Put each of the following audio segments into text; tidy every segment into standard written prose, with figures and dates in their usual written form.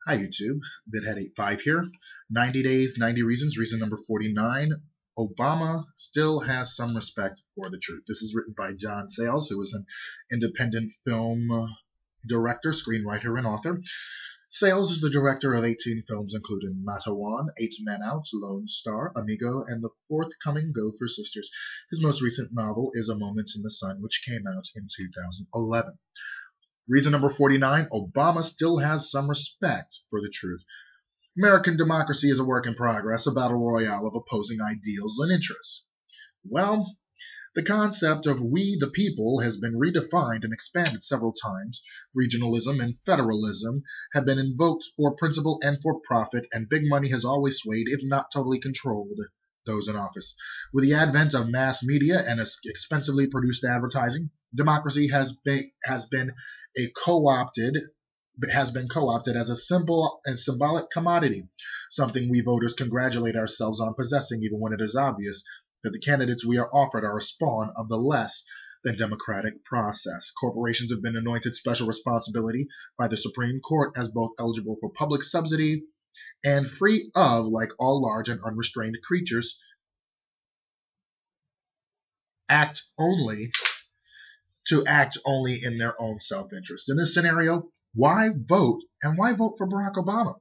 Hi YouTube, BitHead85 here. 90 days, 90 reasons. Reason number 49. Obama still has some respect for the truth. This is written by John Sayles, who is an independent film director, screenwriter, and author. Sayles is the director of 18 films, including Matawan, 8 Men Out, Lone Star, Amigo, and the forthcoming Gopher Sisters. His most recent novel is A Moment in the Sun, which came out in 2011. Reason number 49, Obama still has some respect for the truth. American democracy is a work in progress, a battle royale of opposing ideals and interests. Well, the concept of we the people has been redefined and expanded several times. Regionalism and federalism have been invoked for principle and for profit, and big money has always swayed, if not totally controlled, those in office. With the advent of mass media and expensively produced advertising, democracy has been co-opted as a simple and symbolic commodity, something we voters congratulate ourselves on possessing, even when it is obvious that the candidates we are offered are a spawn of the less than democratic process. Corporations have been anointed special responsibility by the Supreme Court as both eligible for public subsidy and free of, like all large and unrestrained creatures, act only in their own self-interest. In this scenario, why vote, and why vote for Barack Obama?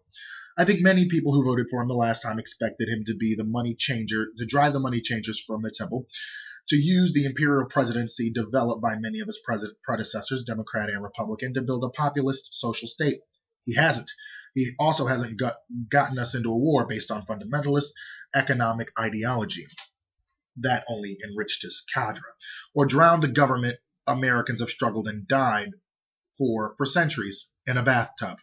I think many people who voted for him the last time expected him to be the money changer, to drive the money changers from the temple, to use the imperial presidency developed by many of his predecessors, Democrat and Republican, to build a populist social state. He hasn't. He also hasn't gotten us into a war based on fundamentalist economic ideology. That only enriched his cadre, or drowned the government Americans have struggled and died for centuries in a bathtub.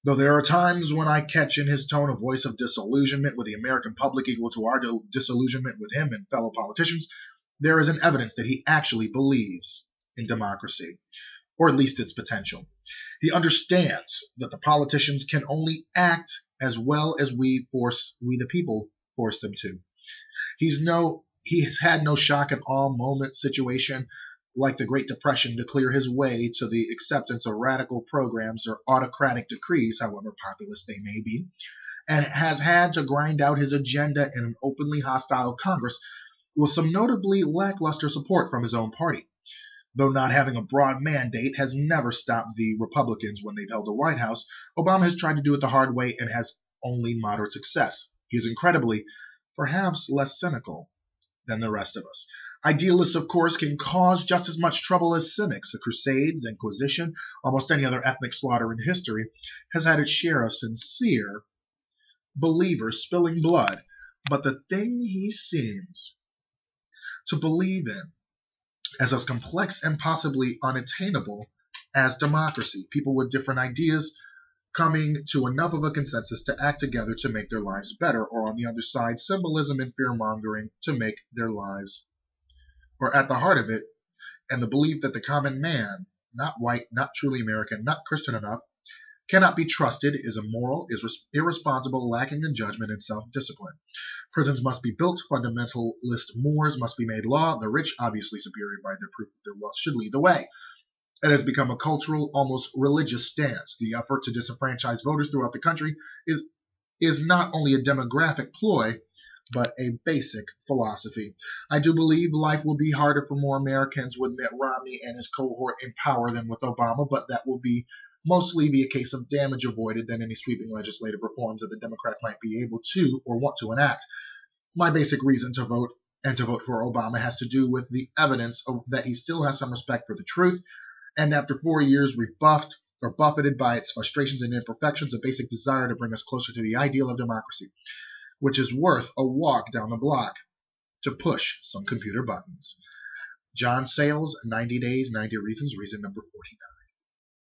Though there are times when I catch in his tone a voice of disillusionment with the American public equal to our disillusionment with him and fellow politicians, there is an evidence that he actually believes in democracy, or at least its potential. He understands that the politicians can only act as well as we the people force them to. He has had no shock and awe moment situation like the Great Depression to clear his way to the acceptance of radical programs or autocratic decrees, however populist they may be, and has had to grind out his agenda in an openly hostile Congress with some notably lackluster support from his own party. Though not having a broad mandate has never stopped the Republicans when they've held the White House, Obama has tried to do it the hard way and has only moderate success. He is incredibly, perhaps less cynical than the rest of us. Idealists, of course, can cause just as much trouble as cynics. The Crusades, Inquisition, almost any other ethnic slaughter in history has had its share of sincere believers spilling blood. But the thing he seems to believe in is as complex and possibly unattainable as democracy. People with different ideas coming to enough of a consensus to act together to make their lives better, or on the other side, symbolism and fear-mongering to make their lives, or at the heart of it, and the belief that the common man, not white, not truly American, not Christian enough, cannot be trusted, is immoral, is irresponsible, lacking in judgment and self-discipline. Prisons must be built, fundamentalist mores must be made law, the rich, obviously superior by their proof of their wealth, should lead the way. It has become a cultural, almost religious stance. The effort to disenfranchise voters throughout the country is not only a demographic ploy, but a basic philosophy. I do believe life will be harder for more Americans with Mitt Romney and his cohort in power than with Obama, but that will mostly be a case of damage avoided than any sweeping legislative reforms that the Democrats might be able to or want to enact. My basic reason to vote for Obama has to do with the evidence that he still has some respect for the truth, and after 4 years rebuffed or buffeted by its frustrations and imperfections, a basic desire to bring us closer to the ideal of democracy, which is worth a walk down the block to push some computer buttons. John Sayles, 90 Days, 90 Reasons, reason number 49.